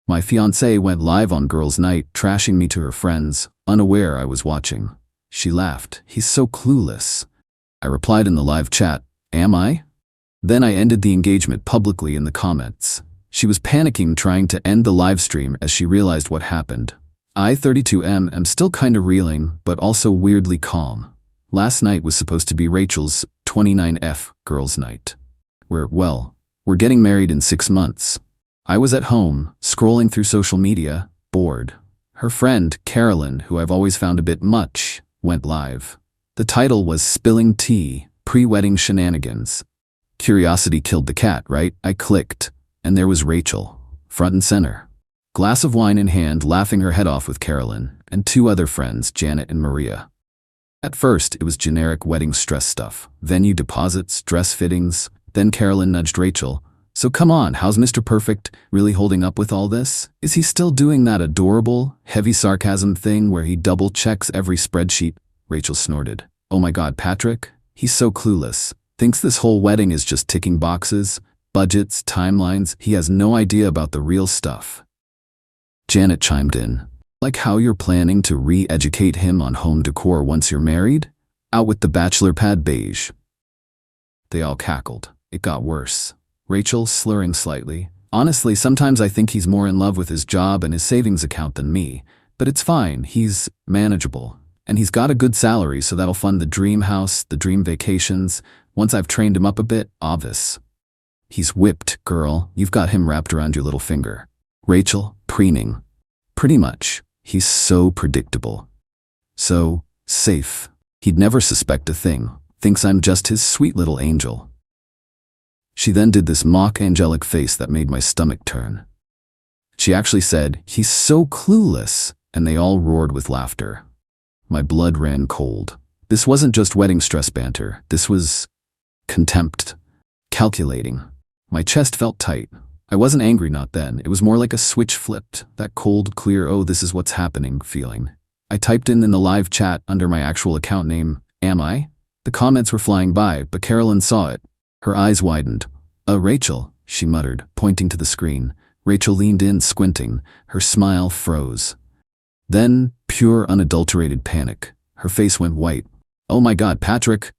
My fiancée went live on girls' night, trashing me to her friends, unaware I was watching. She laughed. He's so clueless. I replied in the live chat, am I? Then I ended the engagement publicly in the comments. She was panicking, trying to end the live stream as she realized what happened. I, 32M, am still kinda reeling, but also weirdly calm. Last night was supposed to be Rachel's 29F girls' night. We're getting married in 6 months. I was at home, scrolling through social media, bored. Her friend, Carolyn, who I've always found a bit much, went live. The title was Spilling Tea, Pre-Wedding Shenanigans. Curiosity killed the cat, right? I clicked, and there was Rachel, front and center. Glass of wine in hand, laughing her head off with Carolyn, and 2 other friends, Janet and Maria. At first, it was generic wedding stress stuff. Venue deposits, dress fittings. Then Carolyn nudged Rachel. So come on, how's Mr. Perfect really holding up with all this? Is he still doing that adorable, heavy sarcasm thing where he double checks every spreadsheet? Rachel snorted. Oh my God, Patrick? He's so clueless. Thinks this whole wedding is just ticking boxes, budgets, timelines. He has no idea about the real stuff. Janet chimed in. Like how you're planning to re-educate him on home decor once you're married? Out with the bachelor pad beige. They all cackled. It got worse. Rachel, slurring slightly. Honestly, sometimes I think he's more in love with his job and his savings account than me. But it's fine, he's manageable. And he's got a good salary, so that'll fund the dream house, the dream vacations. Once I've trained him up a bit, obvious. He's whipped, girl. You've got him wrapped around your little finger. Rachel, preening. Pretty much. He's so predictable. So safe. He'd never suspect a thing. Thinks I'm just his sweet little angel. She then did this mock angelic face that made my stomach turn. She actually said, he's so clueless, and they all roared with laughter. My blood ran cold. This wasn't just wedding stress banter. This was contempt. Calculating. My chest felt tight. I wasn't angry, not then. It was more like a switch flipped. That cold, clear, oh, this is what's happening feeling. I typed in the live chat under my actual account name, am I? The comments were flying by, but Carolyn saw it. Her eyes widened. Rachel, she muttered, pointing to the screen. Rachel leaned in, squinting. Her smile froze. Then, pure, unadulterated panic. Her face went white. Oh my God, Patrick!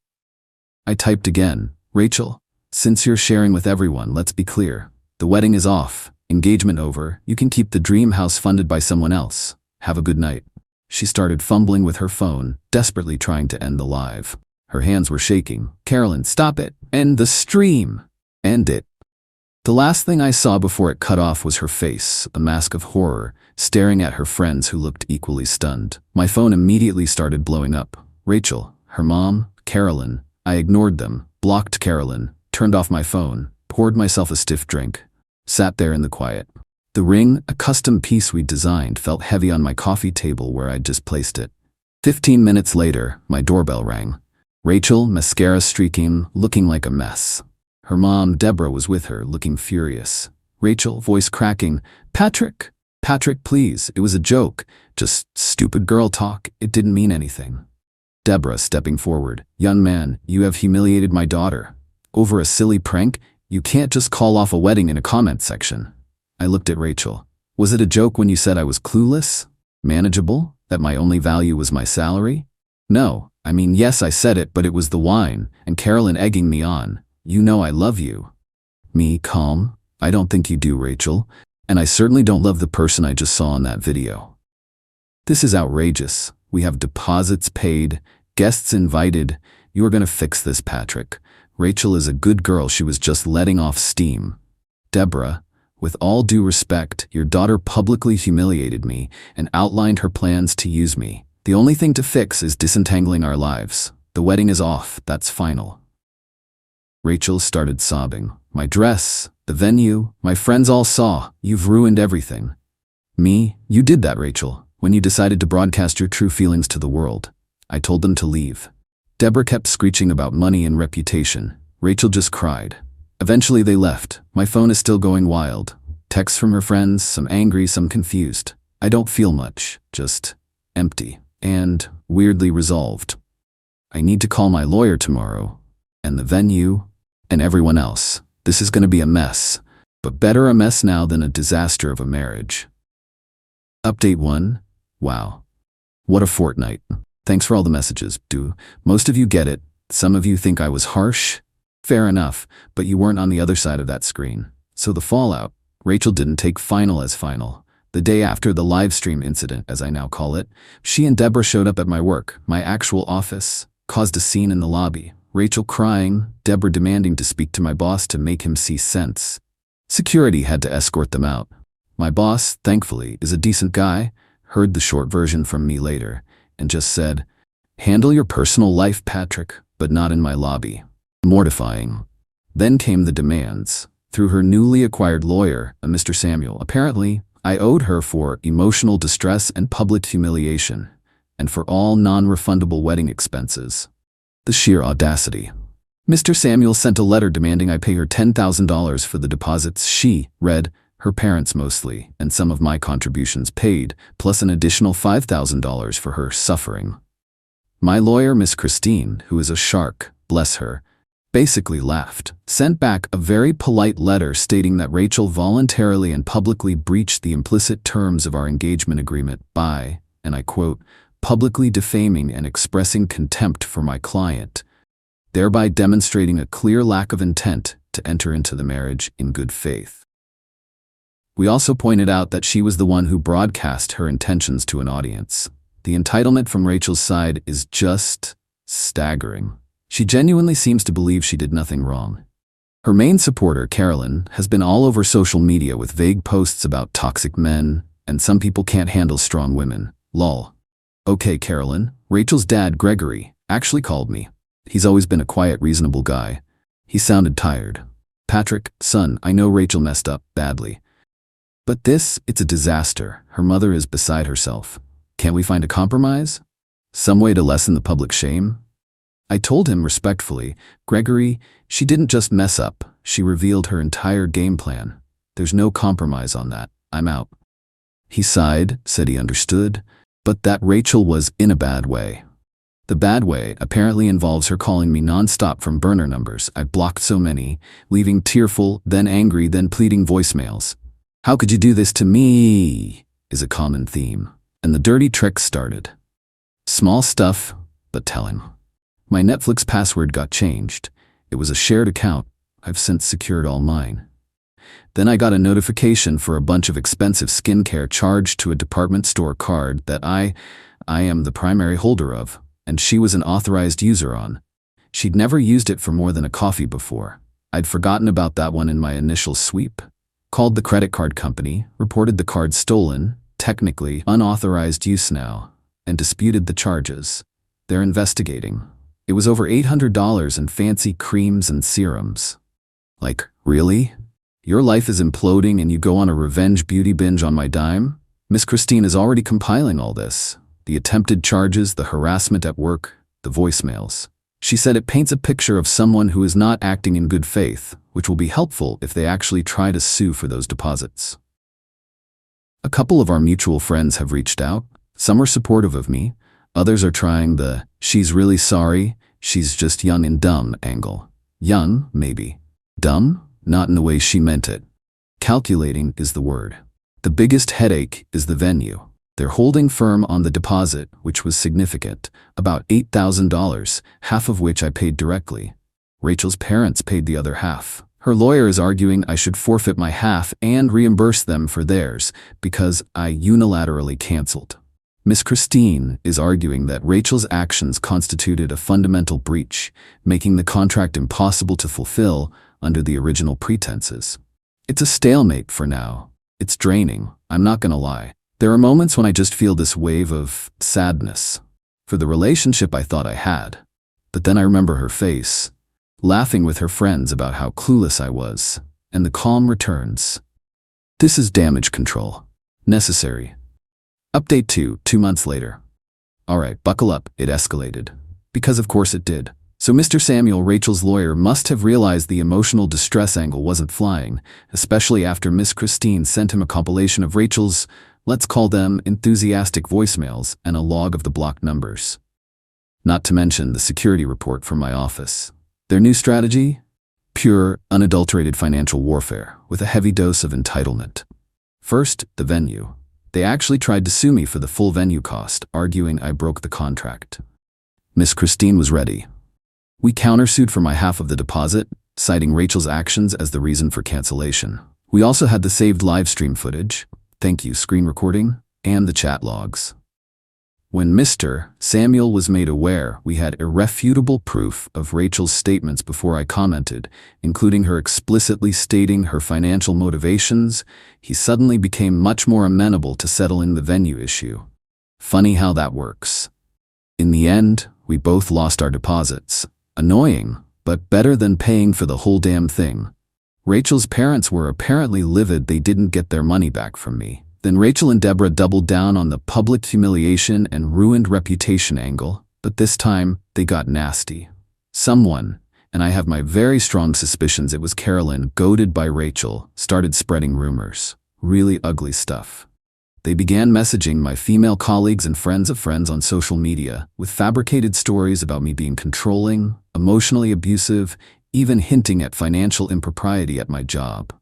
I typed again. Rachel, since you're sharing with everyone, let's be clear. The wedding is off. Engagement over. You can keep the dream house funded by someone else. Have a good night. She started fumbling with her phone, desperately trying to end the live. Her hands were shaking. Carolyn, stop it. End the stream. End it. The last thing I saw before it cut off was her face, a mask of horror, staring at her friends who looked equally stunned. My phone immediately started blowing up. Rachel, her mom, Carolyn. I ignored them, blocked Carolyn, turned off my phone, poured myself a stiff drink, sat there in the quiet. The ring, a custom piece we designed, felt heavy on my coffee table where I'd just placed it. 15 minutes later, my doorbell rang. Rachel, mascara streaking, looking like a mess. Her mom, Deborah, was with her, looking furious. Rachel, voice cracking, Patrick, please, it was a joke. Just stupid girl talk, it didn't mean anything. Deborah, stepping forward, young man, you have humiliated my daughter. Over a silly prank, you can't just call off a wedding in a comment section. I looked at Rachel. Was it a joke when you said I was clueless? Manageable? That my only value was my salary? No, I mean, yes, I said it, but it was the wine, and Carolyn egging me on. You know I love you. Me, calm? I don't think you do, Rachel. And I certainly don't love the person I just saw in that video. This is outrageous. We have deposits paid, guests invited. You are going to fix this, Patrick. Rachel is a good girl. She was just letting off steam. Deborah, with all due respect, your daughter publicly humiliated me and outlined her plans to use me. The only thing to fix is disentangling our lives. The wedding is off. That's final. Rachel started sobbing. My dress, the venue, my friends all saw. You've ruined everything. Me? You did that, Rachel, when you decided to broadcast your true feelings to the world. I told them to leave. Deborah kept screeching about money and reputation. Rachel just cried. Eventually they left. My phone is still going wild. Texts from her friends, some angry, some confused. I don't feel much, just empty and weirdly resolved. I need to call my lawyer tomorrow, and the venue, and everyone else. This is going to be a mess. But better a mess now than a disaster of a marriage. Update 1. Wow. What a fortnight. Thanks for all the messages. Do most of you get it? Some of you think I was harsh? Fair enough, but you weren't on the other side of that screen. So the fallout. Rachel didn't take final as final. The day after the live stream incident, as I now call it, she and Deborah showed up at my work, my actual office, caused a scene in the lobby. Rachel crying, Deborah demanding to speak to my boss to make him see sense. Security had to escort them out. My boss, thankfully, is a decent guy, heard the short version from me later, and just said, "Handle your personal life, Patrick, but not in my lobby." Mortifying. Then came the demands. Through her newly acquired lawyer, a Mr. Samuel, apparently, I owed her for emotional distress and public humiliation, and for all non-refundable wedding expenses. The sheer audacity. Mr. Samuel sent a letter demanding I pay her $10,000 for the deposits she, read, her parents mostly, and some of my contributions paid, plus an additional $5,000 for her suffering. My lawyer, Miss Christine, who is a shark, bless her, basically laughed, sent back a very polite letter stating that Rachel voluntarily and publicly breached the implicit terms of our engagement agreement by, and I quote, publicly defaming and expressing contempt for my client, thereby demonstrating a clear lack of intent to enter into the marriage in good faith. We also pointed out that she was the one who broadcast her intentions to an audience. The entitlement from Rachel's side is just staggering. She genuinely seems to believe she did nothing wrong. Her main supporter, Carolyn, has been all over social media with vague posts about toxic men, and some people can't handle strong women. Lol. Okay, Carolyn, Rachel's dad, Gregory, actually called me. He's always been a quiet, reasonable guy. He sounded tired. Patrick, son, I know Rachel messed up badly. But it's a disaster. Her mother is beside herself. Can't we find a compromise? Some way to lessen the public shame? I told him respectfully, Gregory, she didn't just mess up, she revealed her entire game plan. There's no compromise on that. I'm out. He sighed, said he understood, but that Rachel was in a bad way. The bad way apparently involves her calling me nonstop from burner numbers. I blocked so many, leaving tearful, then angry, then pleading voicemails. How could you do this to me? Is a common theme. And the dirty tricks started. Small stuff, but telling. My Netflix password got changed. It was a shared account. I've since secured all mine. Then I got a notification for a bunch of expensive skincare charged to a department store card that I am the primary holder of, and she was an authorized user on. She'd never used it for more than a coffee before. I'd forgotten about that one in my initial sweep. Called the credit card company, reported the card stolen, technically unauthorized use now, and disputed the charges. They're investigating. It was over $800 in fancy creams and serums. Like, really? Your life is imploding and you go on a revenge beauty binge on my dime? Miss Christine is already compiling all this. The attempted charges, the harassment at work, the voicemails. She said it paints a picture of someone who is not acting in good faith, which will be helpful if they actually try to sue for those deposits. A couple of our mutual friends have reached out. Some are supportive of me. Others are trying the, she's really sorry, she's just young and dumb angle. Young, maybe. Dumb? Not in the way she meant it. Calculating is the word. The biggest headache is the venue. They're holding firm on the deposit, which was significant, about $8,000, half of which I paid directly. Rachel's parents paid the other half. Her lawyer is arguing I should forfeit my half and reimburse them for theirs because I unilaterally canceled. Miss Christine is arguing that Rachel's actions constituted a fundamental breach, making the contract impossible to fulfill under the original pretenses. It's a stalemate for now. It's draining, I'm not gonna lie. There are moments when I just feel this wave of sadness for the relationship I thought I had. But then I remember her face, laughing with her friends about how clueless I was, and the calm returns. This is damage control. Necessary. Update 2 months later. Alright, buckle up, it escalated. Because of course it did. So Mr. Samuel, Rachel's lawyer, must have realized the emotional distress angle wasn't flying, especially after Miss Christine sent him a compilation of Rachel's, let's call them enthusiastic voicemails and a log of the blocked numbers. Not to mention the security report from my office. Their new strategy? Pure, unadulterated financial warfare with a heavy dose of entitlement. First, the venue. They actually tried to sue me for the full venue cost, arguing I broke the contract. Miss Christine was ready. We countersued for my half of the deposit, citing Rachel's actions as the reason for cancellation. We also had the saved live stream footage, thank you screen recording, and the chat logs. When Mr. Samuel was made aware, we had irrefutable proof of Rachel's statements before I commented, including her explicitly stating her financial motivations. He suddenly became much more amenable to settling the venue issue. Funny how that works. In the end, we both lost our deposits. Annoying, but better than paying for the whole damn thing. Rachel's parents were apparently livid they didn't get their money back from me. Then Rachel and Deborah doubled down on the public humiliation and ruined reputation angle, but this time they got nasty. Someone, and I have my very strong suspicions it was Carolyn, goaded by Rachel, started spreading rumors. Really ugly stuff. They began messaging my female colleagues and friends of friends on social media with fabricated stories about me being controlling, emotionally abusive, even hinting at financial impropriety at my job.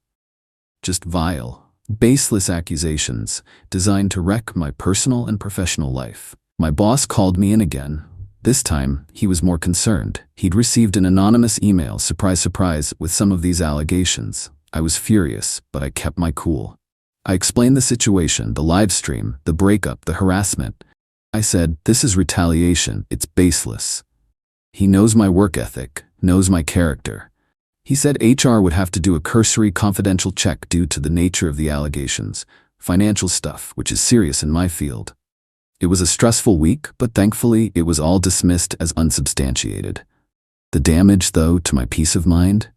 Just vile, baseless accusations designed to wreck my personal and professional life. My boss called me in again. This time, he was more concerned. He'd received an anonymous email, surprise, surprise, with some of these allegations. I was furious, but I kept my cool. I explained the situation, the live stream, the breakup, the harassment. I said, this is retaliation, it's baseless. He knows my work ethic, knows my character. He said HR would have to do a cursory confidential check due to the nature of the allegations, financial stuff, which is serious in my field. It was a stressful week, but thankfully it was all dismissed as unsubstantiated. The damage, though, to my peace of mind?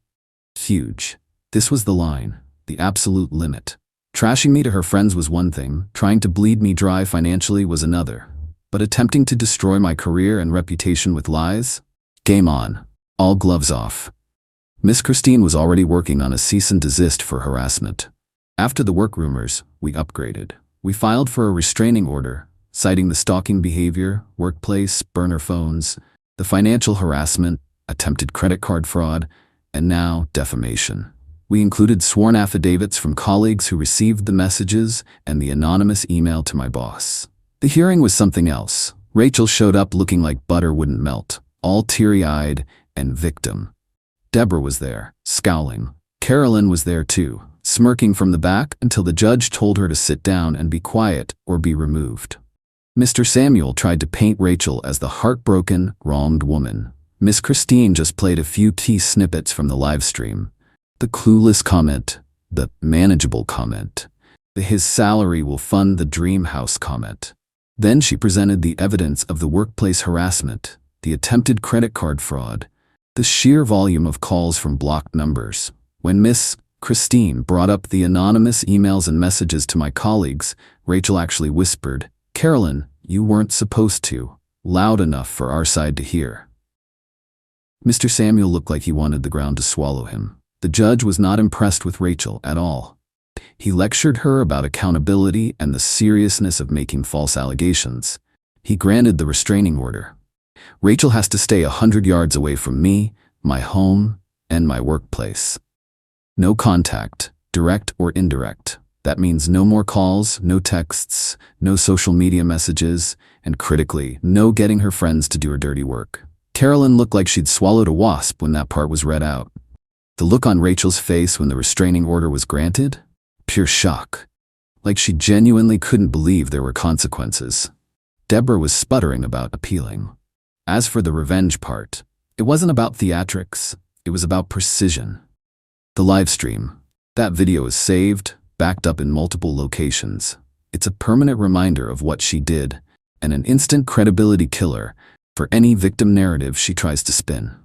Huge. This was the line, the absolute limit. Trashing me to her friends was one thing, trying to bleed me dry financially was another. But attempting to destroy my career and reputation with lies? Game on. All gloves off. Miss Christine was already working on a cease and desist for harassment. After the work rumors, we upgraded. We filed for a restraining order, citing the stalking behavior, workplace, burner phones, the financial harassment, attempted credit card fraud, and now defamation. We included sworn affidavits from colleagues who received the messages and the anonymous email to my boss. The hearing was something else. Rachel showed up looking like butter wouldn't melt, all teary-eyed and victim. Deborah was there, scowling. Carolyn was there too, smirking from the back until the judge told her to sit down and be quiet or be removed. Mr. Samuel tried to paint Rachel as the heartbroken, wronged woman. Miss Christine just played a few key snippets from the live stream. The clueless comment, the manageable comment, the his salary will fund the dream house comment. Then she presented the evidence of the workplace harassment, the attempted credit card fraud, the sheer volume of calls from blocked numbers. When Miss Christine brought up the anonymous emails and messages to my colleagues, Rachel actually whispered, "Carolyn, you weren't supposed to," loud enough for our side to hear. Mr. Samuel looked like he wanted the ground to swallow him. The judge was not impressed with Rachel at all. He lectured her about accountability and the seriousness of making false allegations. He granted the restraining order. Rachel has to stay 100 yards away from me, my home, and my workplace. No contact, direct or indirect. That means no more calls, no texts, no social media messages, and critically, no getting her friends to do her dirty work. Carolyn looked like she'd swallowed a wasp when that part was read out. The look on Rachel's face when the restraining order was granted? Pure shock. Like she genuinely couldn't believe there were consequences. Deborah was sputtering about appealing. As for the revenge part, it wasn't about theatrics, it was about precision. The live stream. That video is saved, backed up in multiple locations. It's a permanent reminder of what she did, and an instant credibility killer for any victim narrative she tries to spin.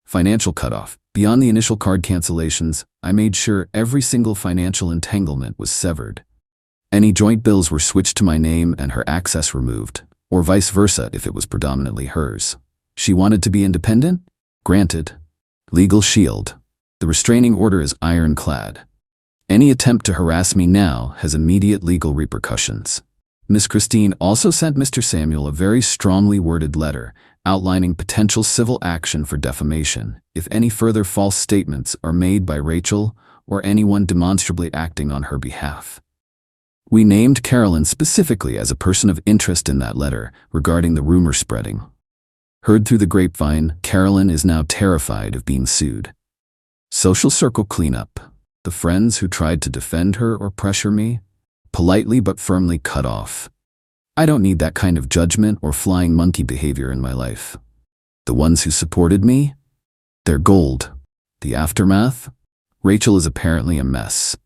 Financial cutoff. Beyond the initial card cancellations, I made sure every single financial entanglement was severed. Any joint bills were switched to my name and her access removed, or vice versa if it was predominantly hers. She wanted to be independent? Granted. Legal shield. The restraining order is ironclad. Any attempt to harass me now has immediate legal repercussions. Miss Christine also sent Mr. Samuel a very strongly worded letter outlining potential civil action for defamation if any further false statements are made by Rachel or anyone demonstrably acting on her behalf. We named Carolyn specifically as a person of interest in that letter regarding the rumor spreading. Heard through the grapevine, Carolyn is now terrified of being sued. Social circle cleanup. The friends who tried to defend her or pressure me, politely but firmly cut off. I don't need that kind of judgment or flying monkey behavior in my life. The ones who supported me? They're gold. The aftermath? Rachel is apparently a mess.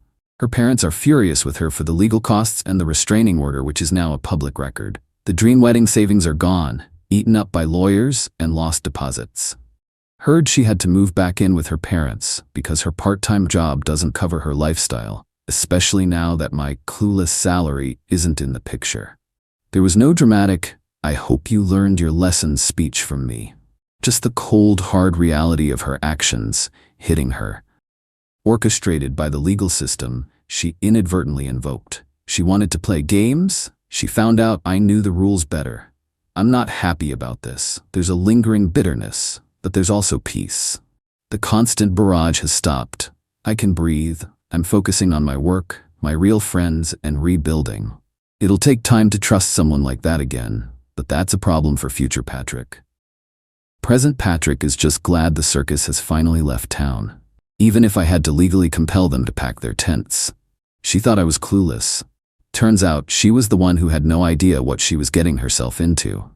Her parents are furious with her for the legal costs and the restraining order, which is now a public record. The dream wedding savings are gone, eaten up by lawyers and lost deposits. Heard she had to move back in with her parents because her part-time job doesn't cover her lifestyle, especially now that my clueless salary isn't in the picture. There was no dramatic, "I hope you learned your lesson" speech from me. Just the cold, hard reality of her actions hitting her. Orchestrated by the legal system she inadvertently invoked. She wanted to play games. She found out I knew the rules better. I'm not happy about this. There's a lingering bitterness, but there's also peace. The constant barrage has stopped. I can breathe. I'm focusing on my work, my real friends, and rebuilding. It'll take time to trust someone like that again, but that's a problem for future Patrick. Present Patrick is just glad the circus has finally left town, even if I had to legally compel them to pack their tents. She thought I was clueless. Turns out she was the one who had no idea what she was getting herself into.